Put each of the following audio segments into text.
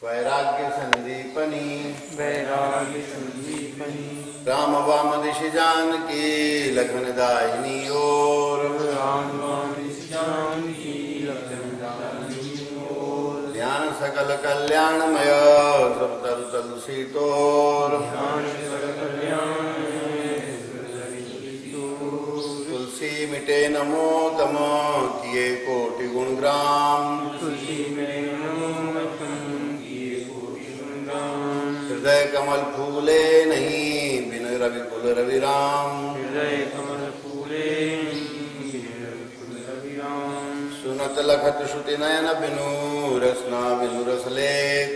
वैराग्य संदीपनी वैराग्य संदीपनी राम वाम दिशि जानकी लखन दाहिनी ओर राम वाम दिशि जानकी लखन दाहिनी ओर ध्यान सकल कल्याणमय सब तरु तुलसी तोर ध्यान सकल कल्याणमय तुलसी मिटे नमो तम किए कोटि गुण ग्राम तुलसी में नमो तम किए कोटि गुण गान हृदय कमल फूले नहीं बिन रवि कुल रवि राम हृदय कमल फूले कुल रवि राम सुनत लखत श्रुति नयन बिनु रसना बिनु रस लेख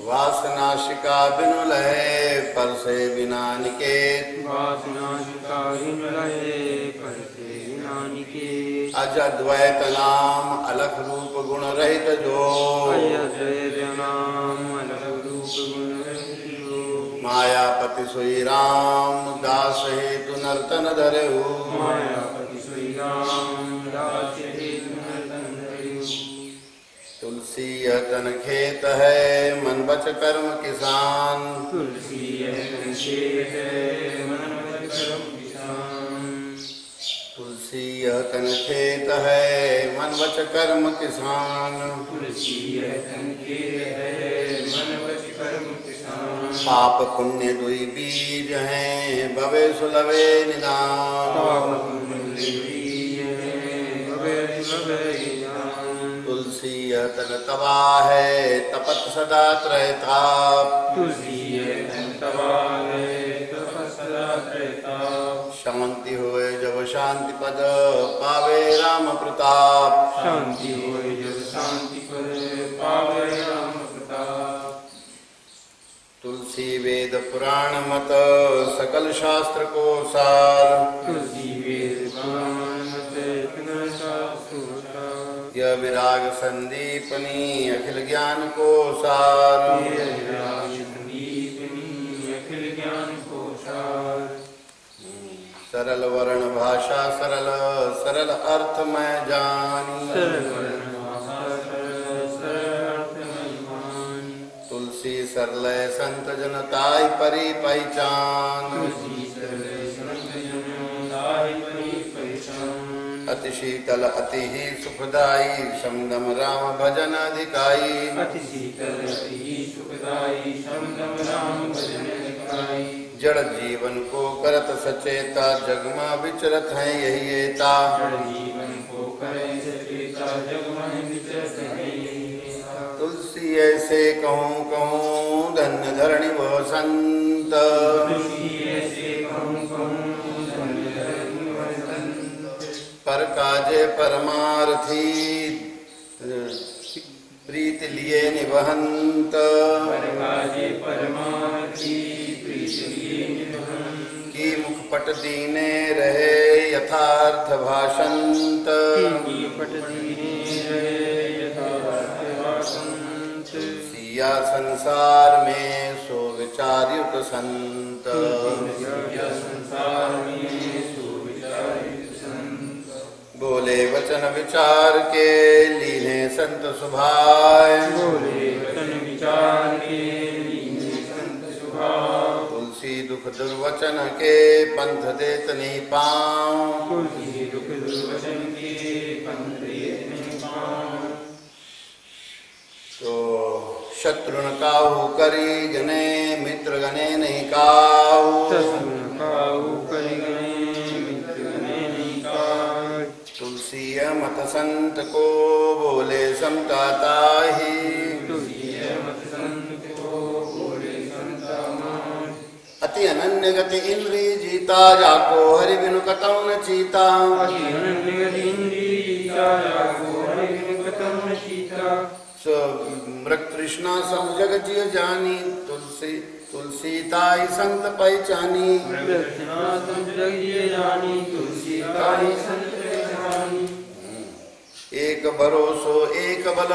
वासनाशिका बिनु लहे परसे बिना निकेत वासनाशिका बिनु लहे परसे बिना निकेत अज द्वैत नाम अलख रूप गुण रहित जो अद्वैत नाम अलख रूप गुण रहित जो मायापति सोई राम दास हेतु नर्तन धरहु मायापति सोई राम दास हेतु नर्तन धरहु तुलसी यह तन खेत है मन बच कर्म किसान तुलसी यह तन खेत है मन बच कर्म किसान तुलसी यह तन खेत है मन बच कर्म किसान तुलसी यह तन खेत है मन बच कर्म किसान पाप पुण्य दुई बीज हैं भवे सुलभे निदान पाप पुण्य बीज हैं भवे सुलभे निदान तुलसी यह तन तबाह है तपत सदा त्रैताप तुलसी यह तन तबाह है तपत सदा त्रैताप शांति होए जब शांति पद पावे राम प्रताप शांति होए जब शांति पद पावे राम प्रताप तुलसी वेद पुराण मत सकल शास्त्र को सार तुलसी वेद पुराण मत इतना शास्त्र यह विराग संदीपनी अखिल ज्ञान को सार अखिल ज्ञान को सार सरल वर्ण भाषा सरल सरल अर्थ मैं जानी सरल वर्ण भाषा सरल सरल अर्थ मैं जानी तुलसी सरल संत जनताई परी पहचान तुलसी सरल संत जनताई परी पहचान अति शीतल अति ही सुखदाई समदम राम भजन अधिकाई अति शीतल अति ही सुखदाई समदम राम भजन अधिकाई जड़ जीवन को करत सचेता जगमा विचरत है यही एता जड़ जीवन को करे सचेता जगमहि विचरत है यही एता तुलसी ऐसे कहूँ कहूँ धन्य धरणी वो संत तुलसी ऐसे कहूँ कहूँ धन्य धरणी वह संत पर काजे परमार्थी प्रीत लिए निवहंत पर काजे परमार्थी प्रीत लिए निवहंत की मुखपट दीने रहे यथार्थ भाषंत की पट दीने रहे यथार्थ भाषंत सिया संसार में सो विचार्युत संत सिया संसार में सुविचारित संत बोले वचन विचार के लीने संत सुभाय बोले वचन विचार के लीने संत सुभाव तुलसी दुख दुर्वचन के पंथ देत नहीं पाँव तुलसी दुख दुर्वचन के पंथ देत नहीं पाँव तो शत्रुन काहू करी गने मित्र गने नहीं काहू शत्रुन काहू करि गणे मित्र गणे नहीं काहू तुलसी मत संत को बोले समता ताही तुलसी मत संत को बोले संता मान अति अनन्य गति इंद्री जीता जाको हरि बिनु कतौ न चीता अति अनन्य गति इंद्री जीता जाको हरि बिनु कतौ न चीता सो मृग तृष्णा सब जग जिय जानी तुलसी तुलसी ताई संत पहचानी मृगतृष्णा सब जग जिय जानी तुलसी ताई संत पहचानी एक भरोसो एक बल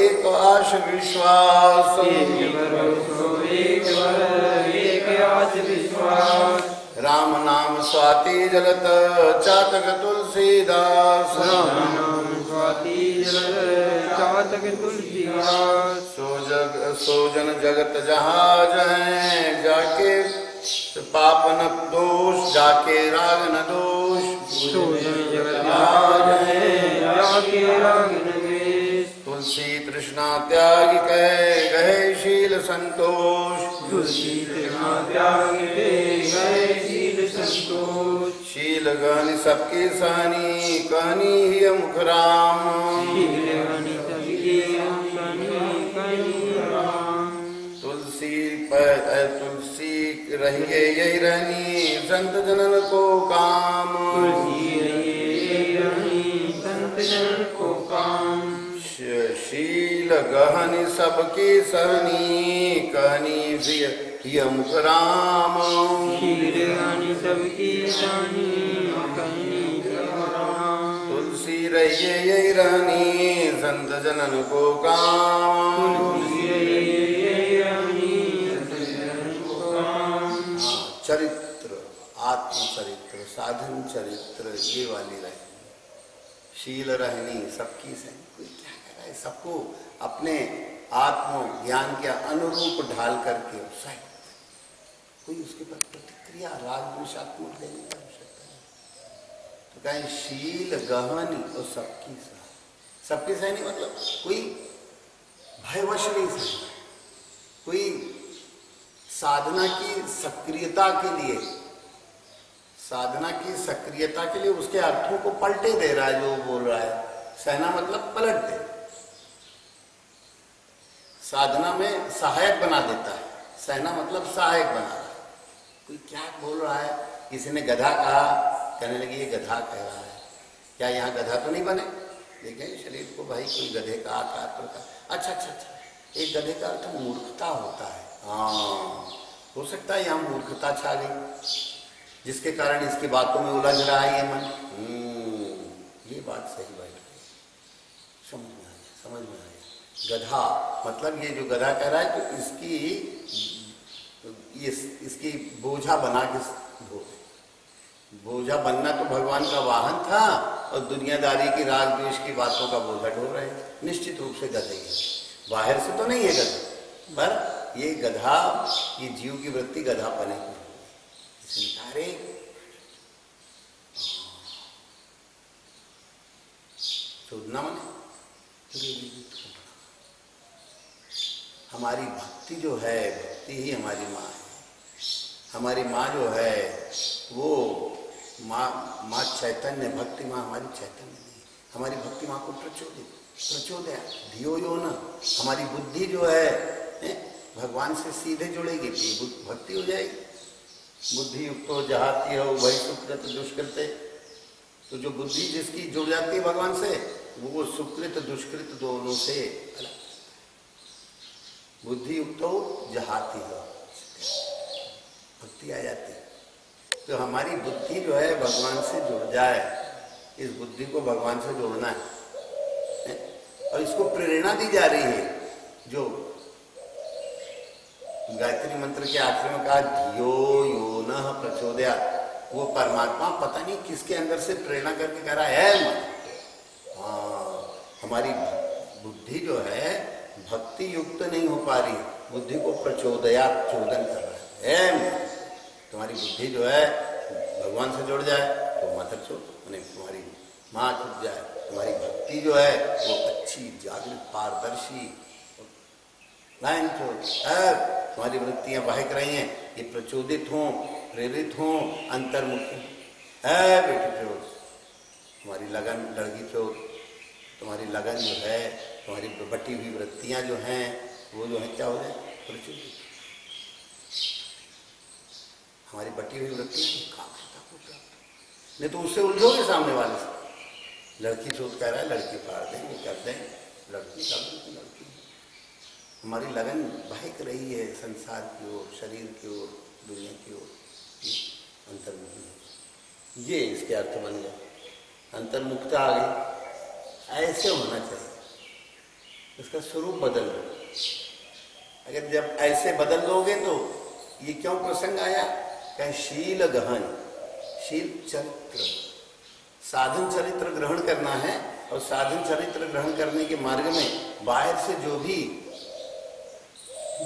एक आश विश्वास एक भरोसो एक बल एक आस विश्वास राम नाम नाम स्वाति जलत चातक तुलसीदास। राम नाम स्वाति जलत चातक तुलसीदास। सोजन जगत जहाज हैं जाके पाप न दोष, जाके राग न दोष। सोजन जगत जहाज हैं जाके राग न द्वेष। तुलसी तृष्णा त्याग कह गहे शील संतोष। तुलसी तृष्णा त्याग गए शील संतोष। शील गहनी सबकी सहनी कहनी ही मुख राम। शील गहनी सबकी कहनी राम। तुलसी रहिए यही रहनी संत जनन को काम। तुलसी रहिए रहनी संत जनन को काम। शील गहनी सबकी सहनी कहनी ही मुख राम। शील गहनी सबकी सहनी कहनी राम। तुलसी रहिए यही रहनी संत जनन को काम। तुलसी रहिए यही रहनी संत जनन को काम। चरित्र, आत्मचरित्र, साधन चरित्र, ये वाली रहनी। शील रहनी सबकी सहनी। कोई क्या कह रहा है, सबको अपने आत्म ज्ञान के अनुरूप ढाल करके उत्साहित। कोई उसके बाद प्रतिक्रिया राग द्वेषात्मक देने की आवश्यकता नहीं। तो कहें शील गहनी और सबकी सहनी। सबकी सहनी मतलब कोई भयवश नहीं सहना। कोई साधना की सक्रियता के लिए, साधना की सक्रियता के लिए उसके अर्थों को पलटे दे रहा है। जो बोल रहा है सहना मतलब पलट दे, साधना में सहायक बना देता है। सहना मतलब सहायक बना रहा है। कोई क्या बोल रहा है, किसी ने गधा कहा, कहने लगी ये गधा कह रहा है, क्या यहाँ गधा तो नहीं बने? देखें शरीर को भाई, कोई गधे का आकार प्रकार। अच्छा अच्छा अच्छा, एक गधे का अर्थ मूर्खता होता है। हाँ, हो सकता है यहाँ मूर्खता छा गई जिसके कारण इसकी बातों में उलझ रहा है ये मन। ये बात सही बैठ गई, समझ में आ गया, समझ में आ गया। गधा मतलब ये जो गधा कह रहा है, तो इसकी बोझा बना के बोझा बनना तो भगवान का वाहन था, और दुनियादारी की राग द्वेष की बातों का बोझा ढो रहे हैं। निश्चित रूप से गधा ही है, बाहर से तो नहीं है गधा, पर ये गधा, ये जीव की वृत्ति गधा पने की। अरे शोधना मने हमारी भक्ति जो है, भक्ति ही हमारी माँ है। हमारी माँ जो है वो माँ चैतन्य, भक्ति माँ हमारी चैतन्य नहीं। हमारी भक्ति माँ को प्रचोदया धियो यो न। हमारी बुद्धि जो है भगवान से सीधे जुड़ेगी, भक्ति हो जाएगी। बुद्धि युक्तो जहाती हो वही सुकृत दुष्कृत। तो जो बुद्धि जिसकी जुड़ जाती है भगवान से, वो सुकृत दुष्कृत दोनों से अलग। बुद्धि युक्तो जहाती हो, भक्ति आ जाती है। तो हमारी बुद्धि जो है भगवान से जुड़ जाए, इस बुद्धि को भगवान से जोड़ना है। और इसको प्रेरणा दी जा रही है, जो गायत्री मंत्र के आखिर में कहा धियो यो नः प्रचोदयात्। वो परमात्मा पता नहीं किसके अंदर से प्रेरणा करके कह रहा है। हाँ, हमारी बुद्धि जो है भक्ति युक्त नहीं हो पा रही, बुद्धि को प्रचोदयात् चोदन कर रहा है। तुम्हारी बुद्धि जो है भगवान से जुड़ जाए तो माता चोद, तुम्हारी माँ जुड़ जाए, तुम्हारी भक्ति जो है वो अच्छी जागृत पारदर्शी लाइन चोद, तुम्हारी वृत्तियां बहक रही हैं, ये प्रचोदित हों, प्रेरित हों, अंतर्मुखी है बेटी चोद। तुम्हारी लगन लड़की चोद, तुम्हारी लगन जो है, तुम्हारी बटी हुई वृत्तियां जो हैं वो जो है क्या हो जाए, प्रचोदित। हमारी बटी हुई वृत्तियां एकाग्रता को प्राप्त, नहीं तो उससे उलझोगे सामने वाले से। लड़की चोद कह रहा है, लड़की फाड़ दें, वो कर दें, लड़की कर दें, लड़की। हमारी लगन बहक रही है संसार की ओर, शरीर की ओर, दुनिया की ओर, अंतर्मुखी। ये इसके अर्थ बन गया, अंतर्मुखता आ गई। ऐसे होना चाहिए, इसका स्वरूप बदल दो। अगर जब ऐसे बदल दोगे तो ये क्यों प्रसंग आया, कहीं शील गहन, शील चरित्र, साधन चरित्र ग्रहण करना है। और साधन चरित्र ग्रहण करने के मार्ग में बाहर से जो भी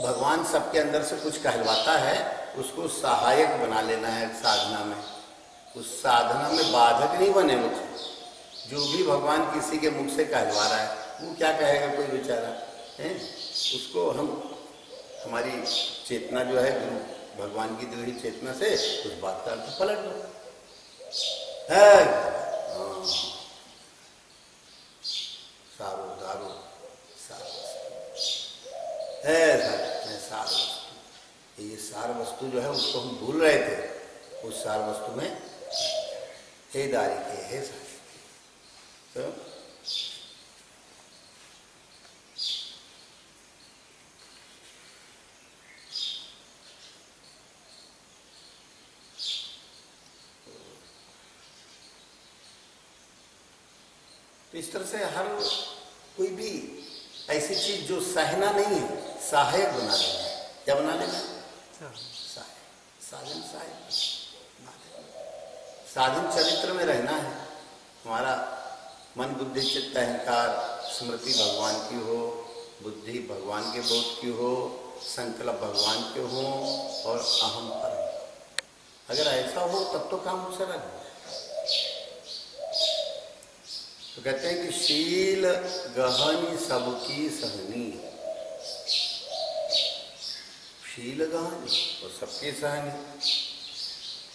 भगवान सबके अंदर से कुछ कहलवाता है उसको सहायक बना लेना है साधना में। उस साधना में बाधक नहीं बने वो। जो भी भगवान किसी के मुख से कहलवा रहा है वो क्या कहेगा कोई बेचारा है, उसको हम हमारी चेतना जो है गुरु भगवान की दी हुई चेतना से उस बात का अर्थ पलट दो है। सारो दारो सार वस्तु है, सार वस्तु। ये सार वस्तु जो है उसको हम भूल रहे थे। उस सार वस्तु में हे दारी के हे सारी तो इस तरह से हर कोई भी ऐसी चीज जो सहना नहीं है सहायक बना लेना है। क्या बना लेना है? सहायक, साधन सहायक, साधन चरित्र में रहना है। हमारा मन बुद्धि चित्त अहंकार स्मृति भगवान की हो, बुद्धि भगवान के बोध की हो, संकल्प भगवान के हो और अहम पर। अगर ऐसा हो तब तो काम सरल है। तो कहते हैं कि शील गहनी सबकी सहनी, शील गहनी और सबकी सहनी।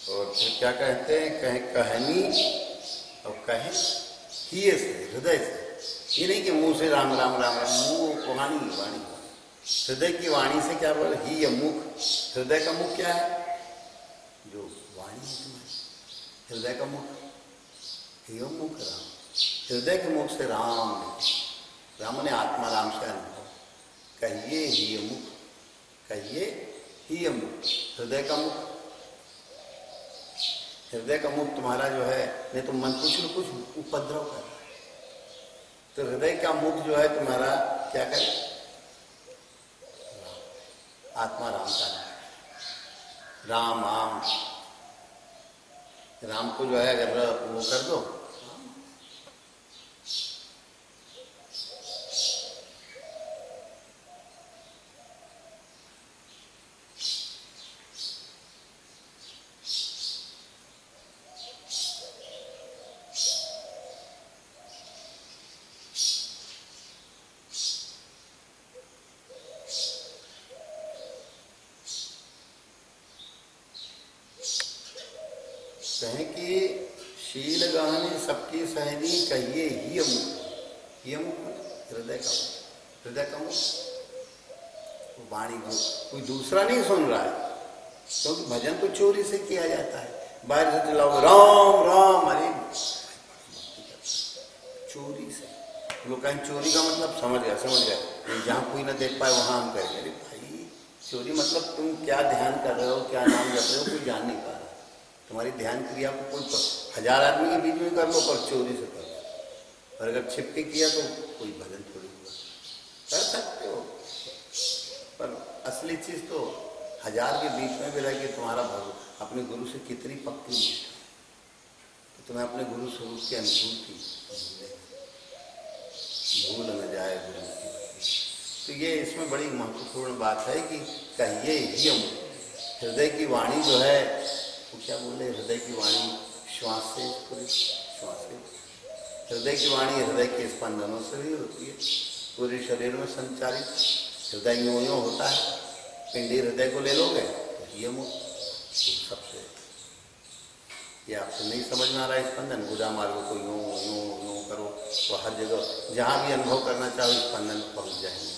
और फिर क्या कहते हैं, कहें कहनी और कहें किए से, हृदय से। ये नहीं कि मुंह से राम राम राम राम, मुंह वाणी वाणी, हृदय की वाणी से क्या बोल ही या मुख। हृदय का मुख क्या है? जो वाणी है तुम्हारी, हृदय का मुख ही मुख राम। हृदय के मुख से राम, राम ने आत्मा राम से अनुभव। कहिए ही मुख, कहिए ही मुख, हृदय का मुख। हृदय का मुख तुम्हारा जो है, नहीं तो मन कुछ न कुछ उपद्रव कर रहा है, तो हृदय का मुख जो है तुम्हारा क्या करे? आत्मा राम का नाम, राम राम। राम को जो है अगर वो कर दो, कहें कि शील गहनी सबकी सहनी, कहिए ही मुख। ही मुख हृदय का मुख, हृदय का मुख वाणी। कोई दूसरा नहीं सुन रहा है, क्योंकि तो भजन तो चोरी से किया जाता है। बाहर से चिल्लाओ राम राम, अरे चोरी से। लोग कहें चोरी का मतलब समझ गया, समझ गया, जहाँ कोई ना देख पाए वहां हम करेंगे। अरे भाई चोरी मतलब तुम क्या ध्यान कर रहे हो, क्या नाम जप रहे हो, कोई जान नहीं पा रहा। तुम्हारी ध्यान क्रिया को कोई 1000 आदमी के बीच में कर लो, पर चोरी से कर लो। और अगर छिपके किया तो कोई भजन थोड़ी हुआ। कर सकते हो, पर असली चीज तो 1000 के बीच में भी रह के तुम्हारा अपने गुरु से कितनी पक्की निष्ठा, तो तुम्हें अपने गुरु स्वरूप की अनुभूति भूल न जाए गुरु की। तो ये इसमें बड़ी महत्वपूर्ण बात है कि कहिए ही हम हृदय की वाणी जो है वो क्या बोले, हृदय की वाणी श्वास से पूरी, श्वास से हृदय की वाणी हृदय के स्पंदनों से भी होती है, पूरे शरीर में संचारित। हृदय यूं यूं होता है, पिंडी हृदय को ले लोगे तो ये मुख सबसे, ये आपसे नहीं समझ में आ रहा है स्पंदन, गुदा मार्ग को यूं यूं यूं करो तो हर जगह जहाँ भी अनुभव करना चाहो स्पंदन पहुँच जाएंगे।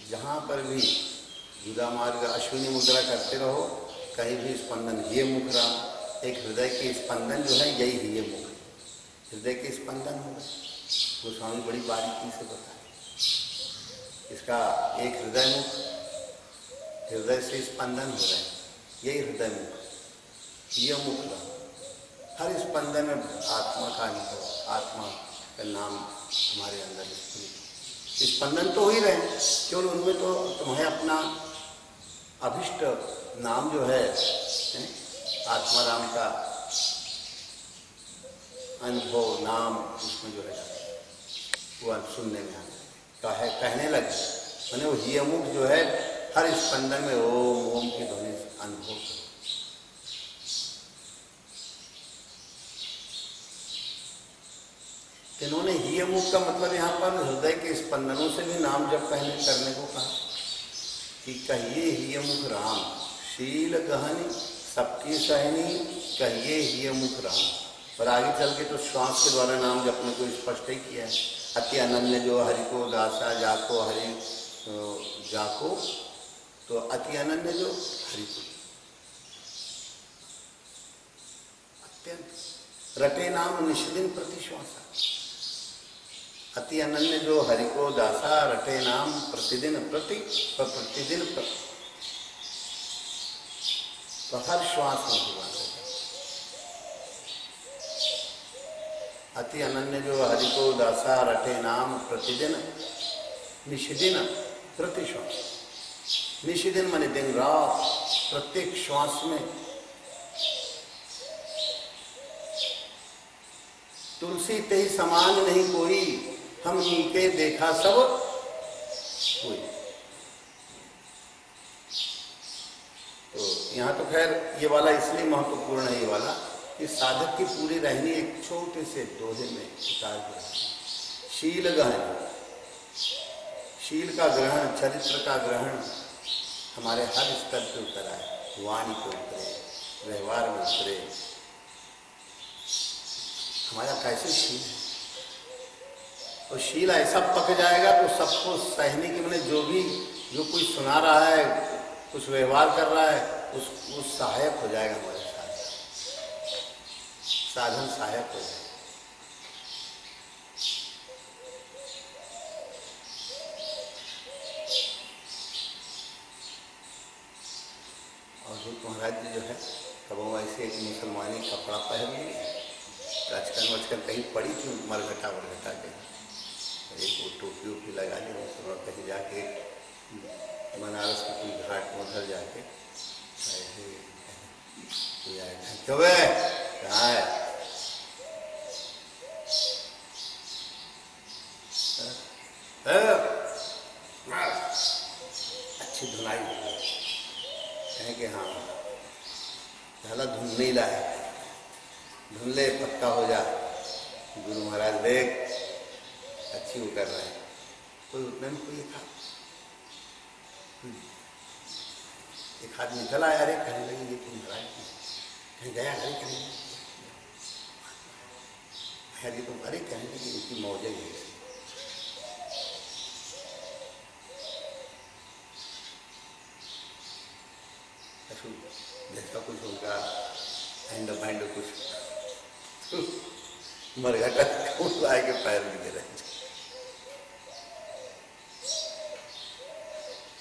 जहाँ पर भी जुदा मार्ग अश्विनी मुद्रा करते रहो, कहीं भी स्पंदन ये मुख राम। एक हृदय के स्पंदन जो है यही है ये मुख, हृदय के स्पंदन हो। वो स्वामी बड़ी बारीकी से बताए। इसका एक हृदय मुख हृदय से स्पंदन हो रहे हैं, यही हृदय मुख, ये मुख रहा। हर स्पंदन में आत्मा का अनुभव, आत्मा का नाम हमारे अंदर स्पंदन तो हो ही रहे, केवल उनमें तो तुम्हें अपना अभिष्ट नाम जो है आत्माराम का अनुभव नाम, उसमें जो है वो सुनने में आता है, कहने लगे। मैंने वो ही मुख जो है हर स्पंदन में ओम ओम की ध्वनि अनुभव। इन्होंने ही मुख का मतलब यहाँ पर हृदय के स्पंदनों से भी नाम जप कहने करने को कहा कि कहिए ही मुख राम, शील गहनी सबकी सहनी, कहिए ही मुख राम। और आगे चल के तो श्वास के द्वारा नाम जपने को स्पष्ट ही किया है। अति अनन्य जो हरि को दासा, जाको हरि जाको, तो अति अनन्य जो हरि को अत्यंत रटे नाम निष्दिन प्रति श्वासा। अति अनन्य जो हरि को दासा, रटे नाम प्रतिदिन प्रतिदिन तो हर श्वास में भगवान रहता। अति अनन्य जो हरि को दासा, रटे नाम प्रतिदिन निषिदिन प्रति श्वास। निषिदिन माने दिन रात, प्रत्येक श्वास में। तुलसी ते ही समान नहीं कोई, हम नीके देखा सब कोई। तो यहाँ तो खैर ये वाला इसलिए महत्वपूर्ण है, ये वाला कि साधक की पूरी रहनी एक छोटे से दोहे में उतार दिया। शील गहन, शील का ग्रहण, चरित्र का ग्रहण हमारे हर स्तर पे उतर आए, वाणी पे उतरे, व्यवहार में उतरे। हमारा कैसे शील है, और शील ऐसा पक जाएगा तो सबको सहने की, मैंने जो कोई सुना रहा है, कुछ व्यवहार कर रहा है, उस सहायक हो जाएगा हमारे साथ, साधन सहायक हो जाएगा। और धूप महाराज जी जो है तब वो ऐसे एक मुसलमानी कपड़ा पहन लिए, आजकल वचकल कहीं पड़ी थी मरघटा वरघटा के, एक वो टोपी वोपी लगा ली, और कहीं जाके बनारस के कोई घाट में उधर जाके ऐसे क्यों है, कहाँ है, अच्छी धुलाई कहें कि हाँ ज़्यादा धुन नहीं लाए, धुन ले पक्का हो जा। गुरु महाराज देख अच्छी वो कर रहे हैं, कोई उतने में कोई एक आदमी निकल आया, अरे कहने लगे ये तुम महाराज कहीं गया, अरे कहने लगे तुम, अरे कहने लगे इनकी मौज है। देखा कुछ उनका हैंड बैंड कुछ मरघटा लाए के पैर में दे रहे।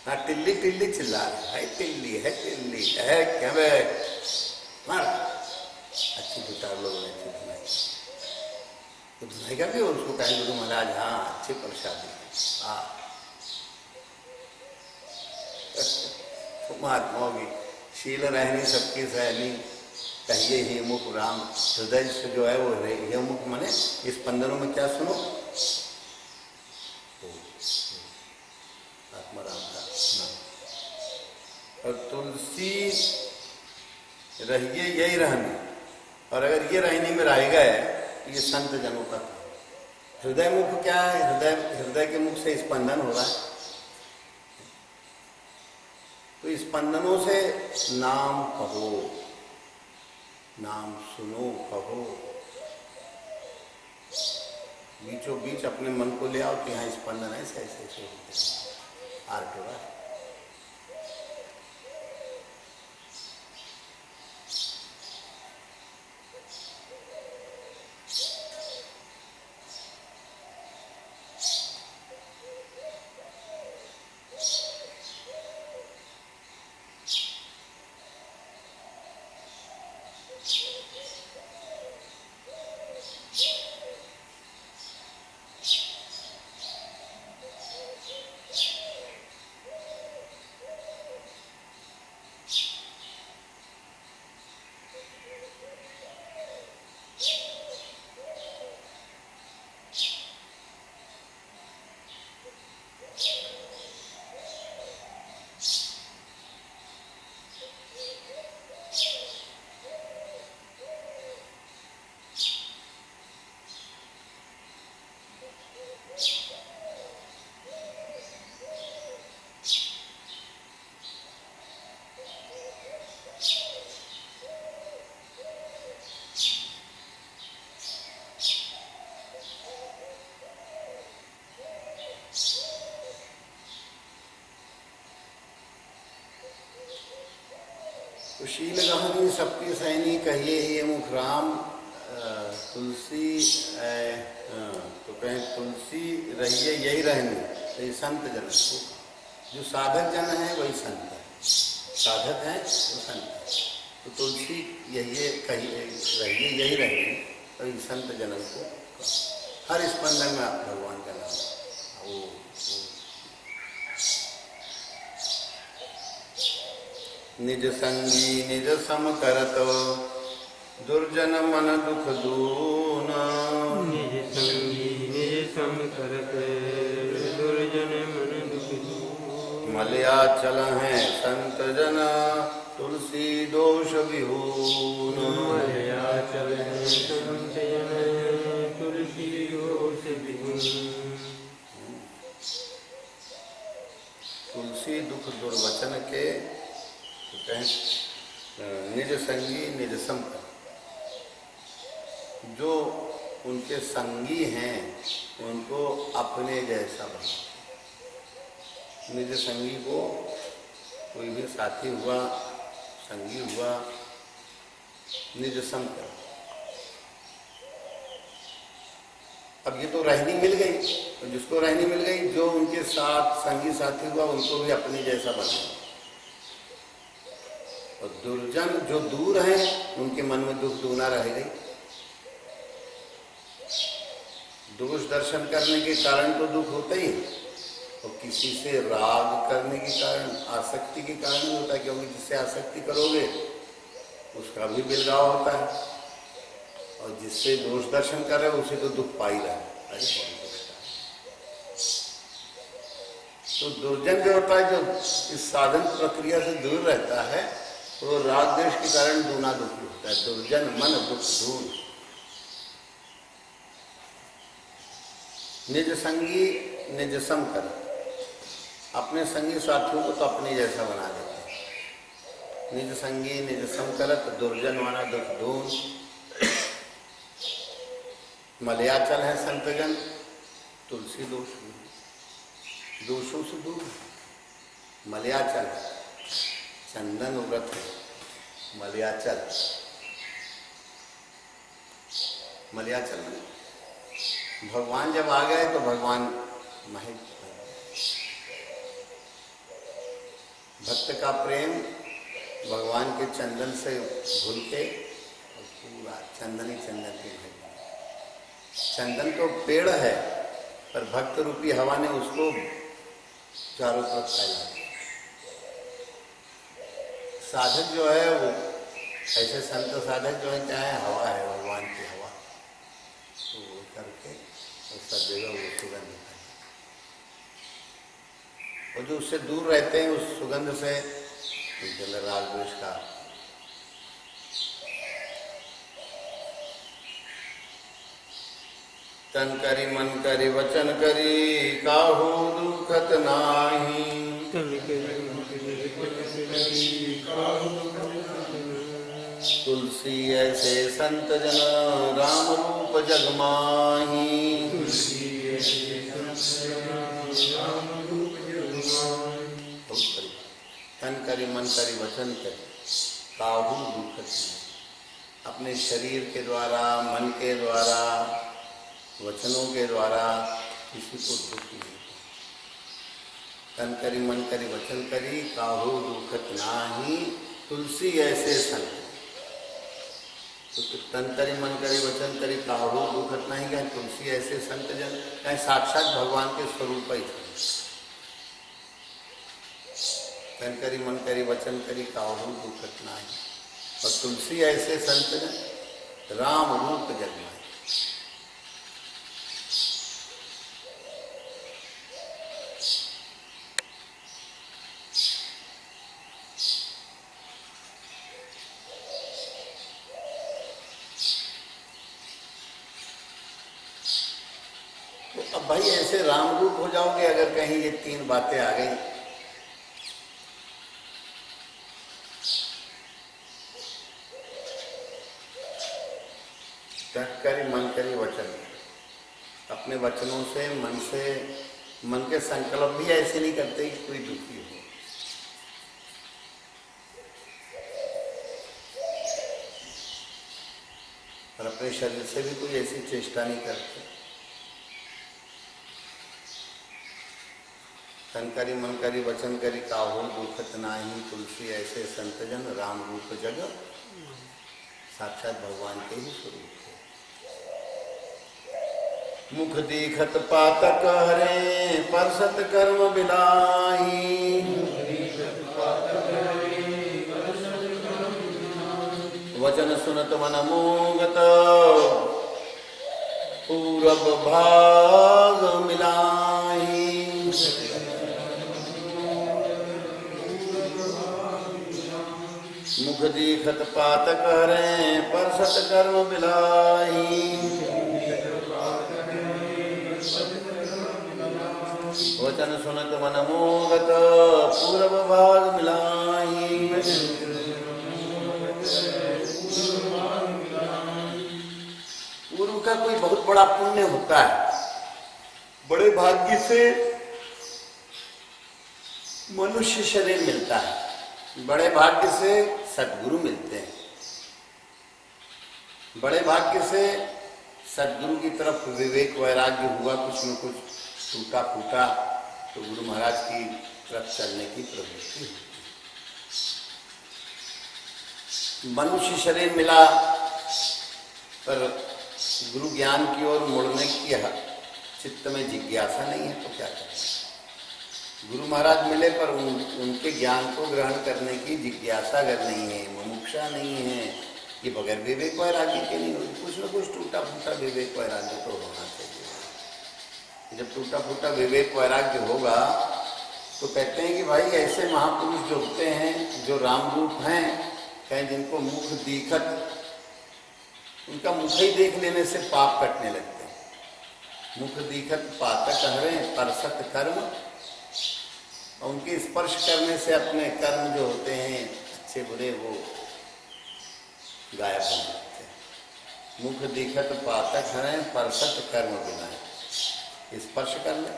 हाँ टिल्ली टिल्ली चिल्ला रहा है, टिल्ली है क्या बे मार। अच्छी दो चार लोगों ने अच्छी धुनाई, तो धुनाई का भी और उसको कहें गुरु महाराज हाँ अच्छी प्रसादी हाँ महात्माओं की शील रहनी सबकी सहनी, कहिए ही मुख राम। हृदय से जो है वो ये मुख माने स्पंदनों में क्या सुनो, आत्मा राम का नाम। और तुलसी रहिए यही रहने, और अगर ये रहने में रह गए ये संत जनों का। हृदय मुख क्या है, हृदय के मुख से स्पंदन हो रहा है, तो स्पंदनों से नाम कहो, नाम सुनो कहो, बीचों बीच अपने मन को ले आओ कि यहाँ स्पंदन ऐसे ऐसे ऐसे होते हैं, आर्ट हो रहा है। तो शील गहनी सबकी सैनी कहिए ही मुख राम, तुलसी तो कहें तुलसी रहिए यही रहनी, यही संत जन को। जो साधक जन है वही संत है, साधक है वो संत है। तो तुलसी यही कहिए रहिए यही रहनी, वही संत जनन को। हर स्पंदन में भगवान का नाम वो निज संगी निज सम करत, दुर्जन मन दुख दून। निज संगी निज सम करत, दुर्जन मन दुख दून। मलया चल है संत जन, तुलसी दोष विहून। मलया चल है संत जन, तुलसी दोष विहून। तुलसी दुख दुर्वचन के कहें निज संगी निज सम कर। जो उनके संगी हैं उनको अपने जैसा बना। निज संगी को कोई भी साथी हुआ, संगी हुआ, निज सम कर। अब ये तो रहनी मिल गई, तो जिसको रहनी मिल गई, जो उनके साथ संगी साथी हुआ उनको भी अपने जैसा बना। और दुर्जन जो दूर हैं उनके मन में दुख दूना रह गई। दोष दर्शन करने के कारण तो दुख होता ही, और किसी से राग करने के कारण, आसक्ति के कारण भी होता है, क्योंकि जिससे आसक्ति करोगे उसका भी बिलगाव होता है, और जिससे दोष दर्शन कर रहे हो उसे तो दुख पा ही रहा है। तो दुर्जन जो होता है, जो इस साधन प्रक्रिया से दूर रहता है, तो राग द्वेष के कारण दूना दुखी होता है। दुर्जन मन दुख दून। निज संगी निज सम कर। अपने संगी साथियों को तो अपने जैसा बना देते हैं। निज संगी निज सम करत, दुर्जन माना दुख दून। मलयाचल है संतजन, तुलसी दोषों से दूर। मलयाचल चंदन व्रत है, मलयाचल। मलयाचल में भगवान जब आ गए तो भगवान महेश। भक्त का प्रेम भगवान के चंदन से घुल के पूरा चंदन ही चंदन के भर। चंदन तो पेड़ है, पर भक्त रूपी हवा ने उसको चारों तरफ फैला। साधक जो है वो ऐसे संत साधक जो है, चाहे हवा है भगवान की हवा, तो वो करके सब जगह वो सुगंध है। और जो उससे दूर रहते हैं उस सुगंध से उनके अंदर राग द्वेष का तन करी मन करी वचन करी, काहू दुखत नाही। तुलसी ऐसे संत जन, राम रूप जग माही। तन करी मन करी वचन करी, काहू दुखत नहीं। अपने शरीर के द्वारा, मन के द्वारा, वचनों के द्वारा किसी को दुख नहीं। तन करी मन करी वचन करी, काहू दुखत नाही। तुलसी ऐसे संत। तो तन करी मन करी वचन करी, काहू दुखत नाही। कहें तुलसी ऐसे संत जन, कहें साक्षात भगवान के स्वरूप ही थे। तन करी मन करी वचन करी, काहू दुखत नाही। और तुलसी ऐसे संत जन, राम रूप जग माही। अब भाई ऐसे राम रूप हो जाओगे अगर कहीं ये तीन बातें आ गई। तन करी मन करी वचन, अपने वचनों से, मन के संकल्प भी ऐसे नहीं करते कि कोई दुखी हो। अपने शरीर से भी कोई ऐसी चेष्टा नहीं करते। तन करी मन करी वचन करी काहू दुखत नाही, तुलसी ऐसे संतजन राम रूप जग, साक्षात भगवान के ही स्वरूप है। मुख दीखत पातक हरे परसत कर्म बिलाही, वचन सुनत मन मोगत पूरब भाग मिलाही। मुख दीखत पातक हरे परसत कर्म बिलाही, वचन सुनत मन मोगत पूरब भाग मिलाही। पूर्व का कोई बहुत बड़ा पुण्य होता है, बड़े भाग्य से मनुष्य शरीर मिलता है, बड़े भाग्य से सद्गुरु मिलते हैं, बड़े भाग्य से सद्गुरु की तरफ विवेक वैराग्य हुआ, कुछ न कुछ टूटा फूटा तो गुरु महाराज की तरफ चलने की प्रवृत्ति होती है। मनुष्य शरीर मिला पर गुरु ज्ञान की ओर मुड़ने की चित्त में जिज्ञासा नहीं है तो क्या करें। गुरु महाराज मिले पर उनके ज्ञान को ग्रहण करने की जिज्ञासा अगर नहीं है, मुमुक्षा नहीं है, ये बगैर विवेक वैराग्य के नहीं होगी। कुछ न कुछ टूटा फूटा विवेक वैराग्य तो होना चाहिए। जब टूटा फूटा विवेक वैराग्य होगा तो कहते हैं कि भाई ऐसे महापुरुष जो होते हैं, जो राम रूप हैं, कहें जिनको मुख दीखत, उनका मुख ही देख लेने से पाप कटने लगते हैं। मुख दीखत पातक हरे परसत कर्म, और उनके स्पर्श करने से अपने कर्म जो होते हैं अच्छे बुरे वो गायब हो जाते हैं। मुख दीखत पातक हरे परसत कर्म बिलाए, स्पर्श कर ले,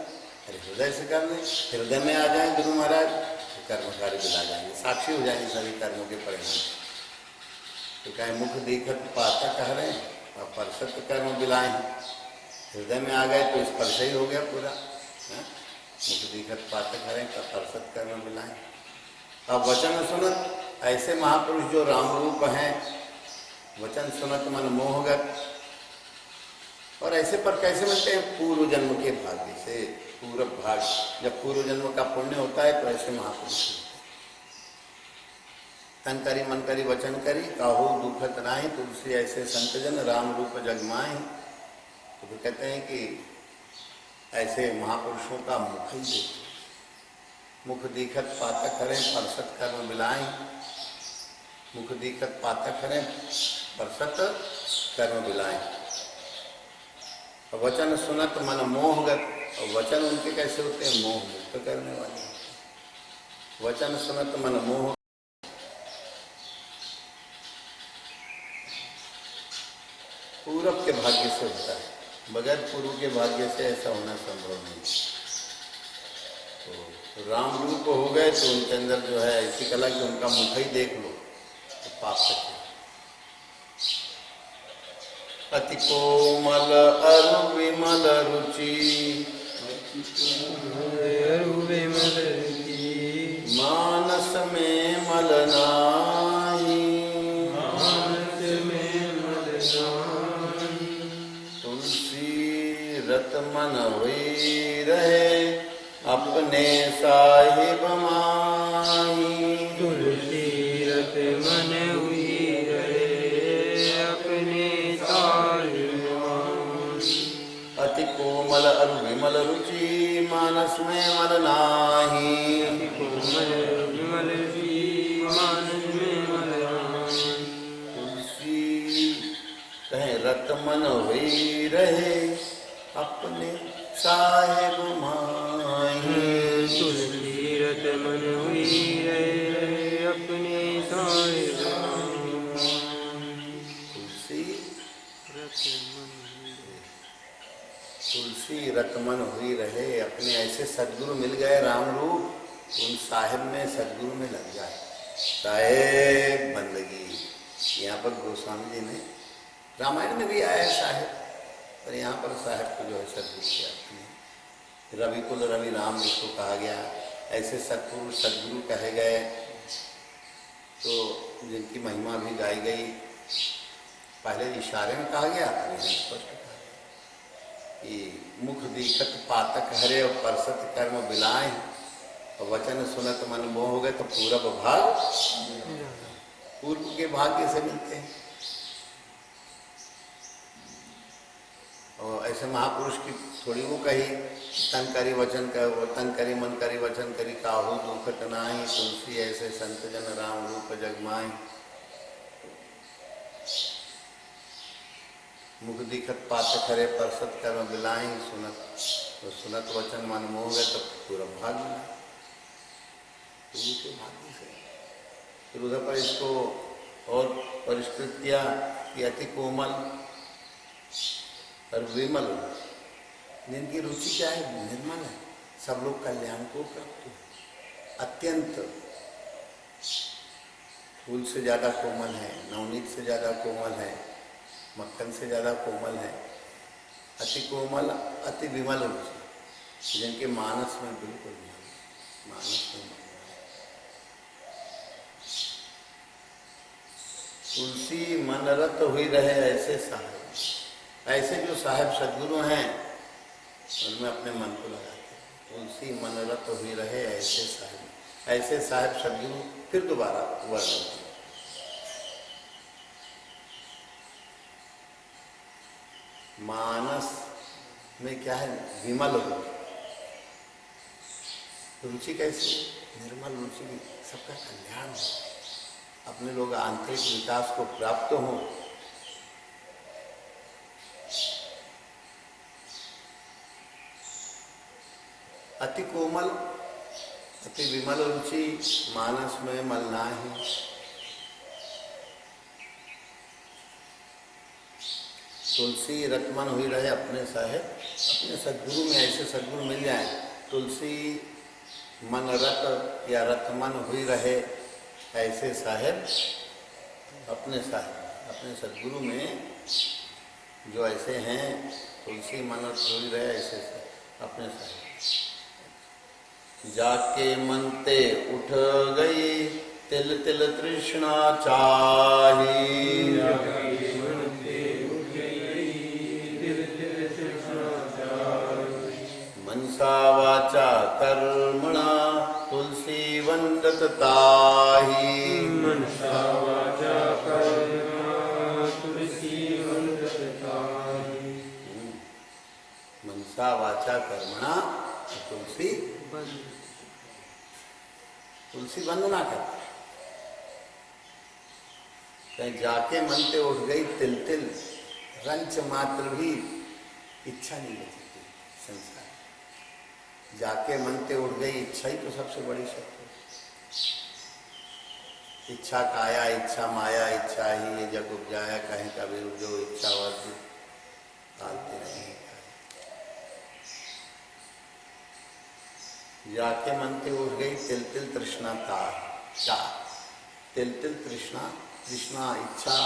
अरे हृदय से कर ले, हृदय में आ जाए गुरु महाराज तो कर्मकारी बिला जाएंगे, साक्षी हो जाएंगे सभी कर्मों के परिणाम। तो कहे मुख दीखत पातक हरे और परसत कर्म बिलाए, हृदय में आ गए तो स्पर्श ही हो गया पूरा। मुख दीखत पातक हरे का परसत कर्म मिलाए। अब वचन सुनत, ऐसे महापुरुष जो राम रूप हैं, वचन सुनत मन मोहगत, और ऐसे पर कैसे मिलते हैं? पूर्व जन्म के भाग्य से, पूर्व भाग, जब पूर्व जन्म का पुण्य होता है तो ऐसे महापुरुष मिलते हैं। तन करी मन करी वचन करी काहू दुखत नाही, तुलसी ऐसे संतजन राम रूप जगमाए। तो फिर कहते हैं कि ऐसे महापुरुषों का मुख ही देखो, मुख दीखत पातक हरे परसत कर्म बिलाए, मुख दीखत पातक हरे परसत कर्म बिलाए। वचन सुनत मन मोहगत, और वचन उनके कैसे होते हैं? मोह मुक्त करने वाले। वचन सुनत मन मोह, पूरब के भाग्य से होता है, बगैर पूर्व के भाग्य से ऐसा होना संभव नहीं। तो राम रूप हो गए तो उनके अंदर जो है ऐसी कला कि उनका मुख ही देख लो तो पाप सकते। अति कोमल अरु विमल रुचि, मानस में मल नाही, रत मन हुई रहे अपने साहिब माही। तुलसी रत मन हुई रहे अपने साहिब माही। अति कोमल अरु विमल रुचि मानस में मल नाही, कोमल विमल रुचि मानस में मल नाही। तुलसी कहे रत मन हुई रहे अपने साहिब माही। तुलसी रत मन हुई रहे अपने साहिब माही। तुलसी रतमन हुई रहे अपने, ऐसे सदगुरु मिल गए राम रूप, उन साहिब में सदगुरु में लग जाए। साहेब बंदगी, यहाँ पर गोस्वामी जी ने रामायण में भी आया है साहेब, पर यहाँ पर साहेब को जो है सदगुरु की आती है। रवि कुल रवि राम जिसको कहा गया, ऐसे सत्पुरुष सदगुरु कहे गए, तो जिनकी महिमा भी गाई गई। पहले इशारे में कहा गया, स्पष्ट कहा गया कि मुख दीखत पातक हरे और परसत कर्म बिलाए, और वचन सुनत मन मोह हो गए। तो पूरब भाग पूर्व के भाग्य से मिलते हैं। और ऐसे महापुरुष की थोड़ी वो कही, तन करी वचन का तन करी मन करी वचन करी काहू दुखत नाही, तुलसी ऐसे संत जन राम रूप जगमाई। मुख दिखत पात करे परसत कर्म बिलाई, सुनत वचन मन मोह गए। तो पूरा भाग मिला के भाग्य से। फिर उधर पर इसको और परिष्कृत किया कि अति कोमल और विमल, जिनकी रुचि क्या है, निर्मल है, सब लोग कल्याण को प्राप्त है। अत्यंत फूल से ज़्यादा कोमल है, नवनीत से ज़्यादा कोमल है, मक्खन से ज़्यादा कोमल है। अति कोमल अति विमल रुचि, जिनके मानस में बिल्कुल मानस में तुलसी मनरत हुई रहे ऐसे साहेब। ऐसे जो साहेब सदगुरु हैं उनमें अपने मन को लगाते हैं। तुलसी मनरत हुई रहे ऐसे साहेब, ऐसे साहेब सदगुरु। फिर दोबारा वर्णन, मानस में क्या है, विमल रुचि। कैसी निर्मल रुचि, सबका कल्याण हो, अपने लोग आंतरिक विकास को प्राप्त हो। अति कोमल अति विमल रुचि, मानस में मल नाही। तुलसी रतमन हुई रहे अपने साहेब, अपने सदगुरु में ऐसे सदगुरु मिल जाए। तुलसी मन रत या रतमन हुई रहे ऐसे साहेब, अपने साहेब अपने सदगुरु में जो ऐसे हैं, तुलसी मन रत हुई रहे ऐसे अपने साहेब। जाके मनते उठ गई तिल तिल तृष्णा चाही, मनसा वाचा कर्मणा तुलसी वंदत ताही, मनसा वाचा कर्मणा तुलसी वंदत ताही। मनसा वाचा कर्मणा तुलसी वंदना कर। कहीं जाके मन पे उठ गई तिल तिल, रंच मात्र भी इच्छा नहीं बचती संसार। जाके मन पे उठ गई, इच्छा ही तो सबसे बड़ी शक्ति। इच्छा काया इच्छा माया इच्छा ही ये जग उपजाया, कहीं का भी जो इच्छा वर्ग डालते रहेंगे। जाके मन पे उठ गई तिल तिल तृष्णा ता, तिल तिल तृष्णा, तृष्णा इच्छा।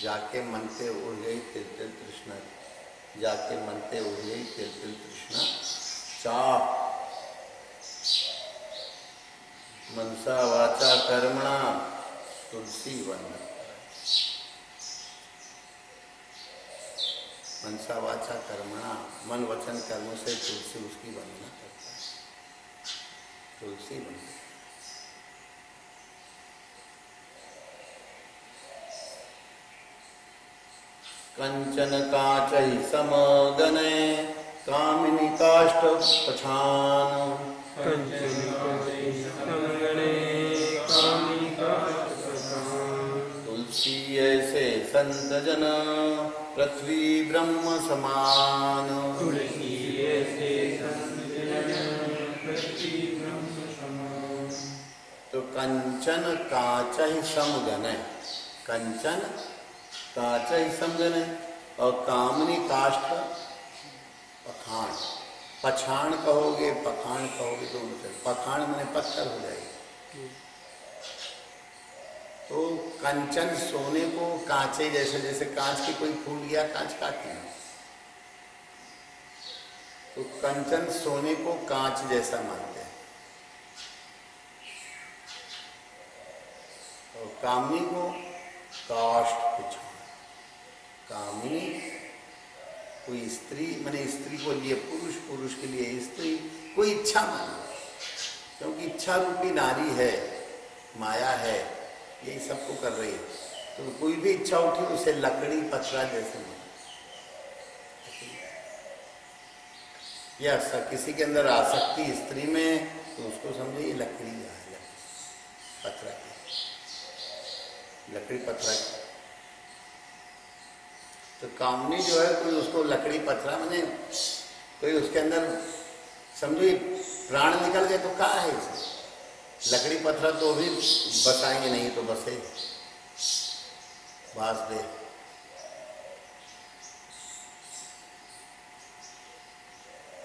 जाके मन पे उठ गई तिल तिल तृष्णा, जाके मन पे उठ गई तिल तिल तृष्णा चाह। मनसा वाचा कर्मणा तुलसी वंदना। मनसा वाचा कर्मणा, मन वचन कर्मों से तुलसी उसकी वंदना करता है। तुलसी वंदना कंचन काचहि समगने कामिनी काष्ठ पछान, कंचन काचहि समगने कामिनी काष्ठ पछान। तुलसी ऐसे संत जन पृथ्वी ब्रह्म समान, तुलसी ऐसे संत जन पृथ्वी ब्रह्म समान। तो कंचन काचहि समगने, कंचन काचहि समगने, और कामनी काष्ठ पखाण। पछाण कहोगे पखाण कहोगे दोनों से। पखाण मैंने पत्थर हो जाएगी। तो कंचन सोने को कांचे जैसे, जैसे कांच की कोई फूल गया कांच काटना, तो कंचन सोने को कांच जैसा मानते हैं, और कामनी को काष्ठ पिछाड़। कामनी कोई स्त्री, माने स्त्री को लिए पुरुष, पुरुष के लिए स्त्री, कोई इच्छा मानो, क्योंकि इच्छा रूपी नारी है, माया है, यही सबको कर रही है। तो कोई भी इच्छा उठी उसे लकड़ी पथरा जैसे मानो, या किसी के अंदर आसक्ति स्त्री में, तो उसको समझे ये लकड़ी है, पथरा की, लकड़ी पथरा की। तो कामनी जो है, कोई उसको लकड़ी पथरा, माने कोई उसके अंदर समझो प्राण निकल गए तो कहाँ है इसे, लकड़ी पथरा तो भी बसाएंगे नहीं, तो बसे बास दे।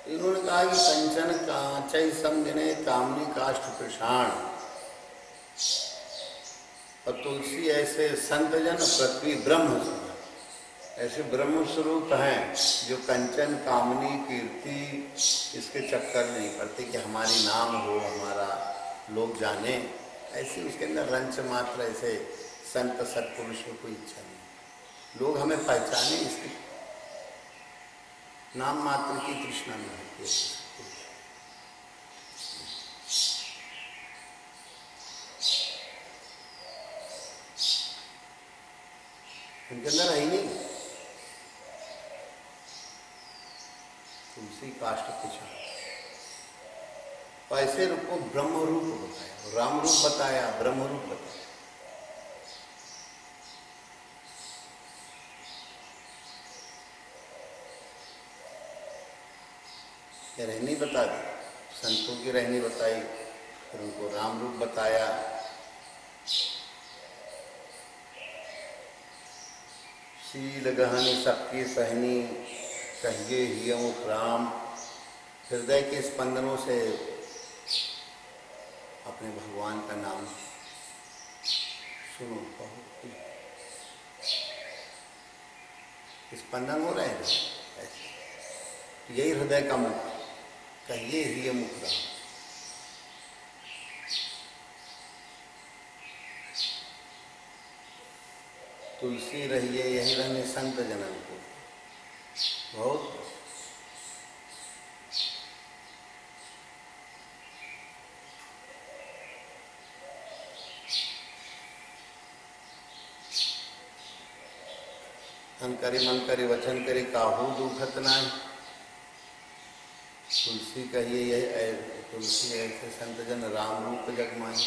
इन्होंने कहा कि कंचन कांचई समझने कामनी काष्ठ प्रषाण, और तुलसी ऐसे संतजन पृथ्वी ब्रह्म स्वरूप, ऐसे ब्रह्म स्वरूप हैं जो कंचन कामनी कीर्ति इसके चक्कर नहीं पड़ते कि हमारी नाम हो, हमारा लोग जाने, ऐसी उसके अंदर रंच मात्र ऐसे संत सत्पुरुष को कोई इच्छा नहीं, लोग हमें पहचाने इसकी नाम मात्र की तृष्णा नहीं होती है। उनके अंदर है ही नहीं। तुलसी काष्ठ पिछाड़, तो ऐसे रूप को ब्रह्म रूप बताया, राम रूप बताया, ब्रह्म रूप बताया। रहनी बता दी, संतों की रहनी बताई, फिर उनको राम रूप बताया। शील गहनी सबकी सहनी कहिए ही मुख राम, हृदय के स्पंदनों से अपने भगवान का नाम सुनो, कहो, स्पंदन हो रहे हैं ऐसे, यही हृदय का मुख, कहिए ही मुख राम। तुलसी रहिए यही रहने संत जनन को, बहुत तन करी मन करी वचन करी काहू दुखत नाय। तुलसी कहिए यही, तुलसी ऐसे संत जन राम रूप जग माए,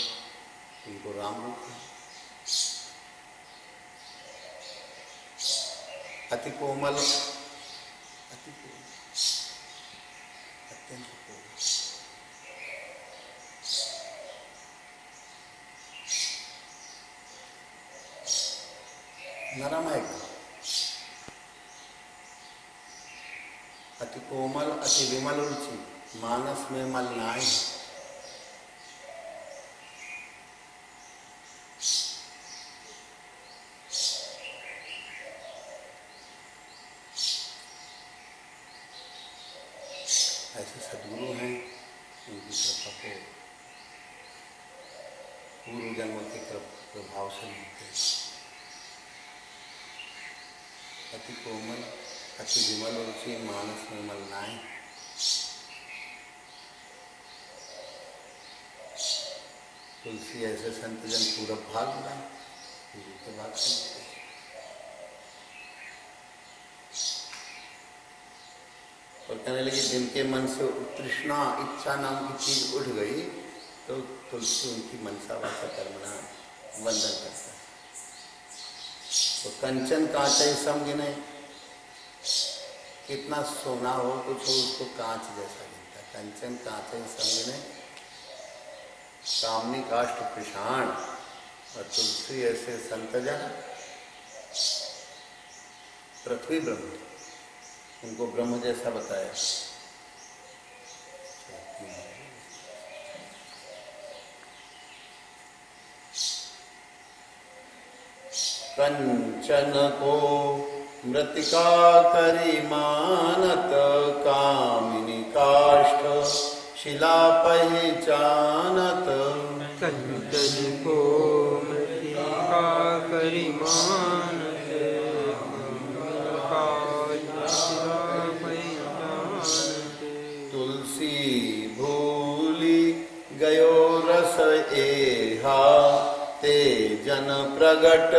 उनको राम रूप है। अति कोमल, अति कोमल, अत्यंत कोमल, नरम है, अति कोमल अति विमल रुचि, मानस में मल नाय। ऐसे सद्गुरु हैं, उनकी कृपा को पूर्व जन्म के प्रभाव से मिलते। अति कोमल अति विमल रुचि, मानस में मल नाय। तुलसी ऐसे संत जन पूरा भाग बनाए, गुरु के भाग से। और कहने लगी जिनके मन से तृष्णा इच्छा नाम की चीज उठ गई, तो तुलसी उनकी मनसा वाचा कर्मणा वंदन करता है। तो कंचन कांचे समझने, कितना सोना हो कुछ हो उसको कांच जैसा दिखता है। कंचन कांचे समझने कामनी काष्ठ पिषाण, और तुलसी ऐसे संतजन पृथ्वी ब्रह्म, उनको ब्रह्म जैसा बताया। कंचन को मृतिका करी मानत, कामिनी काष्ठ शिला पहचानत। कंचन को मृतिका करी मानत, शिला पहचानत। तुलसी भूली गयो रस एहा, ते जन प्रगट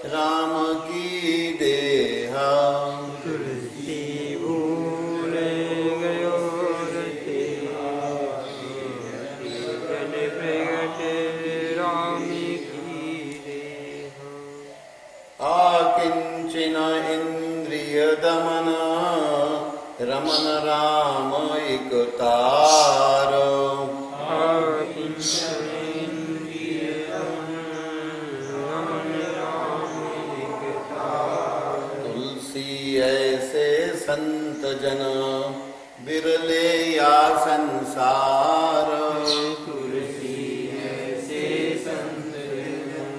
राम की देहा। तुलसी भूल गयो रस एहा, जन प्रगट राम की देहा। आकिंचन इंद्रिय दमन, रमन राम एक तार। तुलसी ऐसे संत जन बिरले या संसार। तुलसी ऐसे संत जन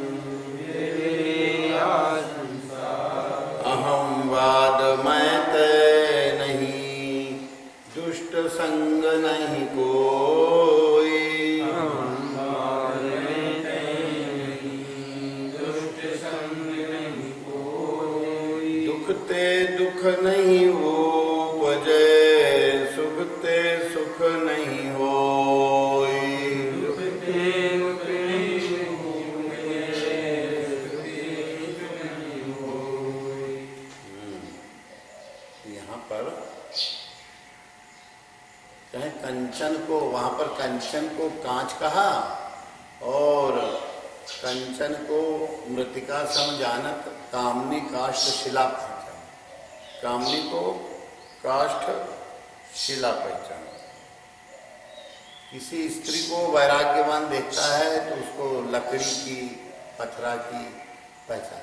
बिरले या संसार। अहमवाद मैं तय नहीं, दुष्ट संग नहीं कोई। अहंवाद में तय नहीं, दुष्ट संग नहीं कोई। दुखते दुख नहीं उपजे, सुखते सुख नहीं होई। दुखते दुख नहीं उपजे, सुखते सुख नहीं होई। यहाँ पर कहें कंचन को, वहां पर कंचन को कांच कहा और कंचन को मृतिका सम जानत, कामनी काष्ठ शिला पहचान। कामनी को काष्ठ शिला पहचान। किसी स्त्री को वैराग्यवान देखता है तो उसको लकड़ी की पथरा की पहचान,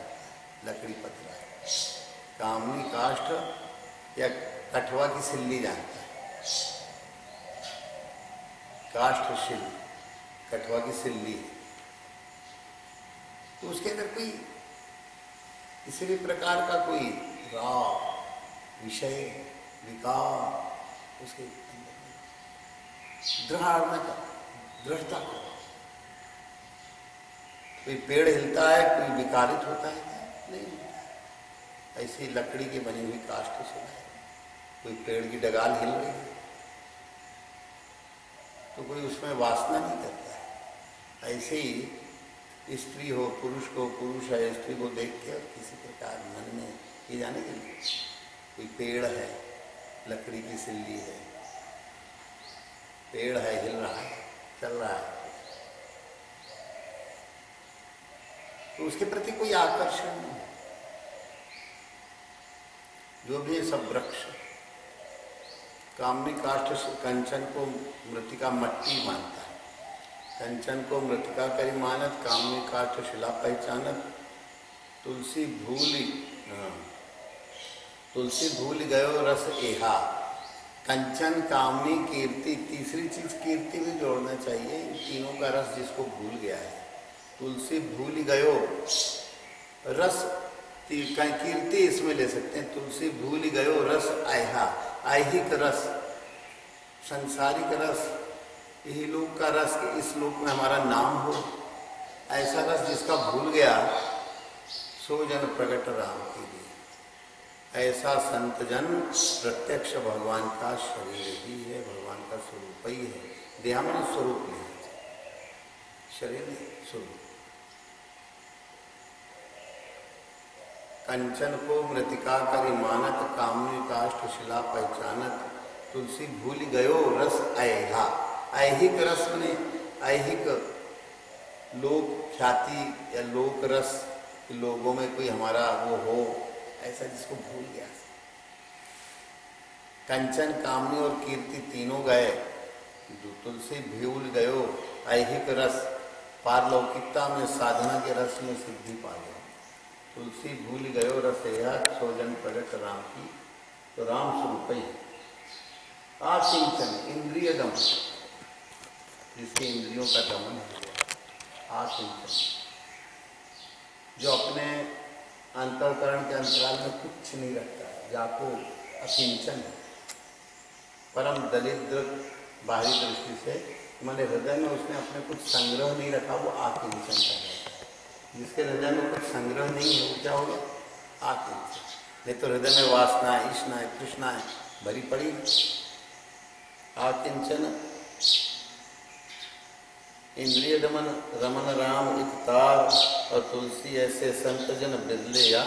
लकड़ी पथरा। कामनी काष्ठ या कठवा की सिल्ली जानता है। काष्ठ शिल, कठवा की सिल्ली है। तो उसके अंदर कोई किसी भी प्रकार का कोई राग, विषय, विकार उसके अंदर दृढ़ता को। कोई पेड़ हिलता है, कोई विकारित होता है, नहीं होता है। ऐसी लकड़ी की बनी हुई काष्ठ शिला है। कोई पेड़ की डगाल हिल रही है तो कोई उसमें वासना नहीं करता है। ऐसे ही स्त्री हो, पुरुष को, पुरुष है स्त्री को देख के और किसी प्रकार मन में ये जाने के लिए कोई पेड़ है, लकड़ी की सिल्ली है, पेड़ है, हिल रहा है, चल रहा है, तो उसके प्रति कोई आकर्षण नहीं। जो भी है सब वृक्ष। कामनी काष्ठ कंचन को मृतिका मट्टी मानता है। कंचन को मृतिका करी मानत, कामनी काष्ठ शिला पहचानत। तुलसी भूल गयो रस एहा। कंचन, कामनी, कीर्ति, तीसरी चीज कीर्ति भी जोड़ना चाहिए। इन तीनों का रस जिसको भूल गया है। तुलसी भूल गयो रस, कीर्ति इसमें ले सकते हैं। तुलसी भूल गयो रस आहा, ऐहिक रस, संसारिक रस, यही लोक का रस कि इस लोक में हमारा नाम हो, ऐसा रस जिसका भूल गया सो जन प्रगट राम की लिए। ऐसा संत जन प्रत्यक्ष भगवान का शरीर ही है, भगवान का स्वरूप ही है। देहा में स्वरूप नहीं, शरीर नहीं, स्वरूप। कंचन को मृतिका करी मानत, कामनी काष्ठ शिला पहचानत। तुलसी भूल गयो रस ऐहा। ऐहिक रस में ऐहिक लोक ख्याति या लोक रस, लोगों में कोई हमारा वो हो, ऐसा जिसको भूल गया। कंचन, कामनी और कीर्ति तीनों गए। जो तुलसी भूल गयो ऐहिक रस, पारलौकिकता में साधना के रस में सिद्धि पा गया। तुलसी भूल गयो रस यह सोजन प्रगट राम की, तो राम स्वरूप ही। आकिंचन इंद्रिय दमन, जिसके इंद्रियों का दमन हो गया। आकिंचन जो अपने अंतःकरण के अंतराल में कुछ नहीं रखता है, जाको अकिंचन है, परम दरिद्र बाहरी दृष्टि से, मैंने हृदय में उसने अपने कुछ संग्रह नहीं रखा, वो आकिंचन का रहता है। जिसके हृदय में कुछ संग्रह नहीं है वो क्या हो गया? आकिंचन। नहीं तो हृदय में वासनाएं, इष्णाएं, तृष्णाएं भरी पड़ी। आकिंचन इंद्रिय दमन रमन राम इकतार, और तुलसी ऐसे संत जन बिरले या,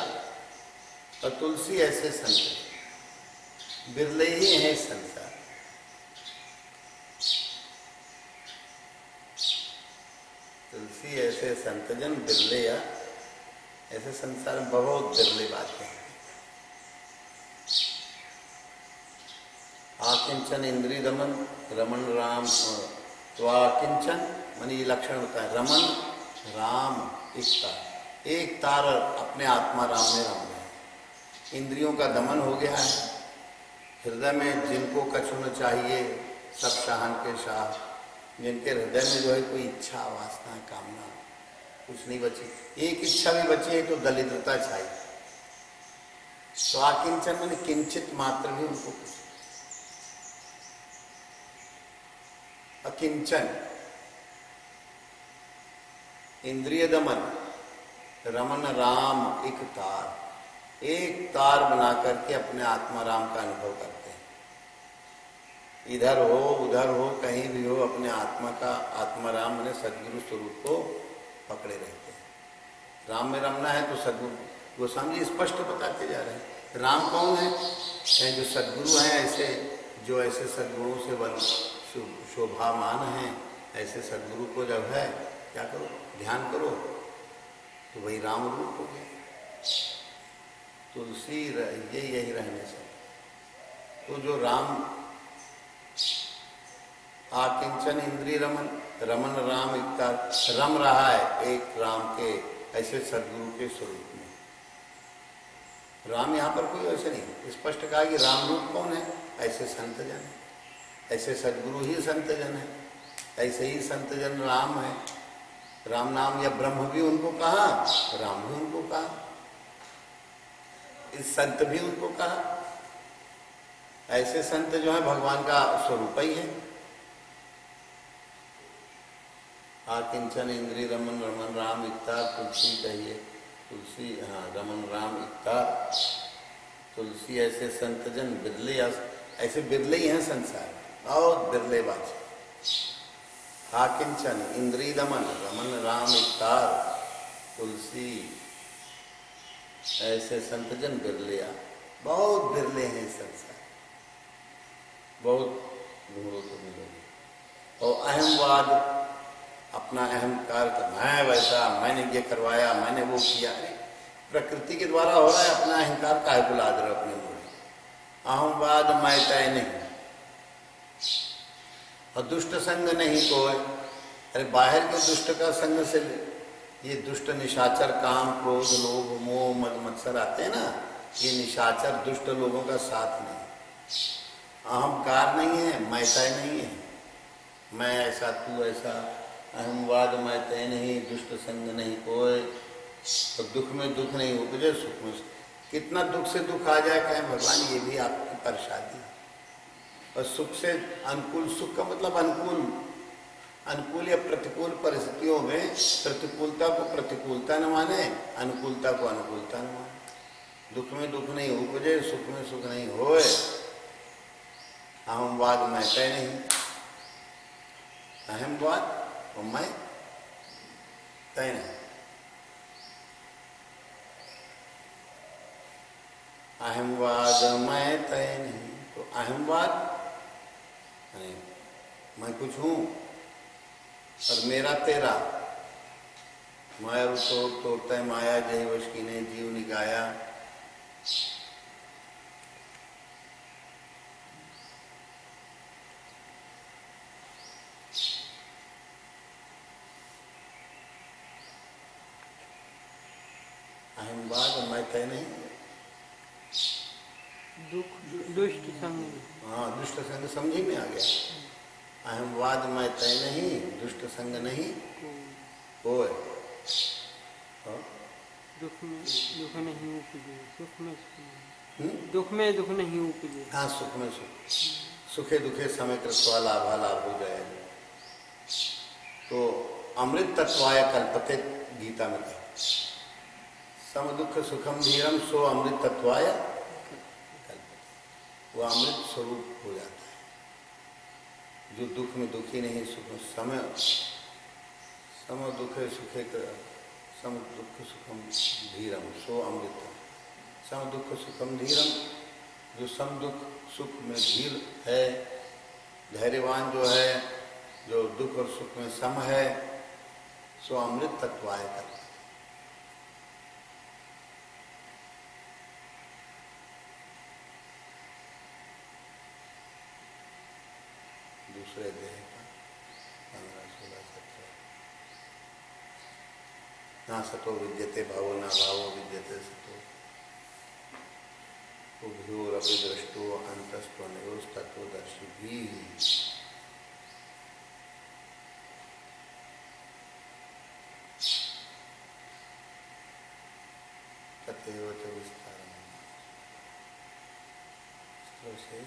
और तुलसी ऐसे संत बिरले ही हैं संसार। तुलसी ऐसे संतजन बिरले या, ऐसे संसार में बहुत बिरले बातें हैं। आकिंचन इंद्रिय दमन रमन राम, तो आकिंचन मन ये लक्षण होता है, रमन राम एक तार अपने आत्मा राम में रम गए। इंद्रियों का दमन हो गया है, हृदय में जिनको कछु न चाहिए सब शाहन के शाह, जिनके हृदय में जो है कोई इच्छा वासना कामना कुछ नहीं बची, एक इच्छा भी बची है तो दरिद्रता चाहिए। तो आकिंचन मैंने किंचित मात्र भी उनको कुछ, अकिंचन इंद्रिय दमन रमन राम एक तार बना करके अपने आत्मा राम का अनुभव करते हैं। इधर हो उधर हो कहीं भी हो अपने आत्मा का, आत्मा राम ने सदगुरु स्वरूप को पकड़े रहते हैं। राम में रमना है तो सदगुरु गोस्वामी जी स्पष्ट बताते जा रहे हैं। राम कौन है? जो सदगुरु हैं, ऐसे जो ऐसे सदगुरुओं से बन शोभामान हैं, ऐसे सदगुरु को जब है क्या करो, ध्यान करो तो वही राम रूप हो गया। तुलसी यही रहने से, तो जो राम आकिंचन इंद्रिय रमन रमन राम एकता रम रहा है एक राम के ऐसे सदगुरु के स्वरूप में। राम यहाँ पर कोई वैसे नहीं, स्पष्ट कहा कि राम रूप कौन है? ऐसे संत जन है, ऐसे सदगुरु ही संत जन है, ऐसे ही संत जन राम है। राम नाम या ब्रह्म भी उनको कहा, राम भी उनको कहा, इस संत भी उनको कहा। ऐसे संत जो है भगवान का स्वरूप ही है। आकिंचन इंद्रिय रमन रमन राम इकता, तुलसी कहिए तुलसी, हाँ रमन राम इकता, तुलसी ऐसे संत जन बिरले, ऐसे बिरले ही हैं संसार, बहुत बिरले बात। आकिंचन इंद्रिय दमन रमन राम इकतार, तुलसी ऐसे संतजन बिरलिया, बहुत बिरले हैं संसार, बहुत ढूंढो तो मिलोगे। और अहमवाद, अपना अहंकार का, मैं वैसा, मैंने ये करवाया, मैंने वो किया, प्रकृति के द्वारा हो रहा है। अपना अहंकार काहे को लाद रहे अपने मुँह? अहमवाद मैं तय नहीं, और दुष्ट संग नहीं कोई। अरे बाहर के दुष्ट का संग से, ये दुष्ट निशाचर काम क्रोध लोभ मोह मद मत्सर आते हैं ना, ये निशाचर दुष्ट लोगों का साथ नहीं। अहंकार नहीं है, मैं तय नहीं है, मैं ऐसा तू ऐसा, अहमवाद मैं तय नहीं, दुष्ट संग नहीं कोई। तो दुख में दुख नहीं उपजे, सुख में, कितना दुख से दुख आ जाए कहें भगवान, ये भी आपकी प्रसादी। और सुख से अनुकूल, सुख का मतलब अनुकूल या प्रतिकूल परिस्थितियों में प्रतिकूलता को प्रतिकूलता न माने, अनुकूलता को अनुकूलता न माने। दुख में दुख नहीं उपजे, सुख में सुख नहीं होए। अहमवाद मैं तय नहीं, अहमवाद और मैं तय नहीं। अहमवाद मैं तय नहीं, तो अहमवाद मैं कुछ हूँ और मेरा तेरा, माया तो तोड़ता है माया, जय वश की ने जीव निकाया। अहमवाद मैं तय नहीं, दुष्ट संग, हाँ दुष्ट संग समझी में आ गया। अहमवाद मैं तय नहीं, दुष्ट संग नहीं कोई। दुख में दुख नहीं उपजे, सुख में सुख नहीं। हम्म? दुख में दुख नहीं उपजे। हाँ, सुख में सुख, सुखे दुखे समय कृत्वा लाभा लाभ हो जाए। तो अमृत तत्वाय कल्पते, गीता में कहा, सम दुख सुखम धीरम सो अमृत तत्वाय कल्पते। वो अमृत स्वरूप हो जाता है जो दुख में दुखी नहीं, सुख में समय, सम दुखे सुखे सम दुख सुखम धीरम सो अमृतम, सम दुख सुखम धीरम, जो सम दुख सुख में धीर है, धैर्यवान जो है, जो दुख और सुख में सम है, सो अमृत तत्वाय कल्पते। दूसरे देह का 15-16 17। ना सतो विद्यते भावो न भावो विद्यते सतो, उभयोरपि दृष्टो अन्तस्त्वनयोस्तत्त्वदर्शिभिः। तथैव च विस्तारम्। से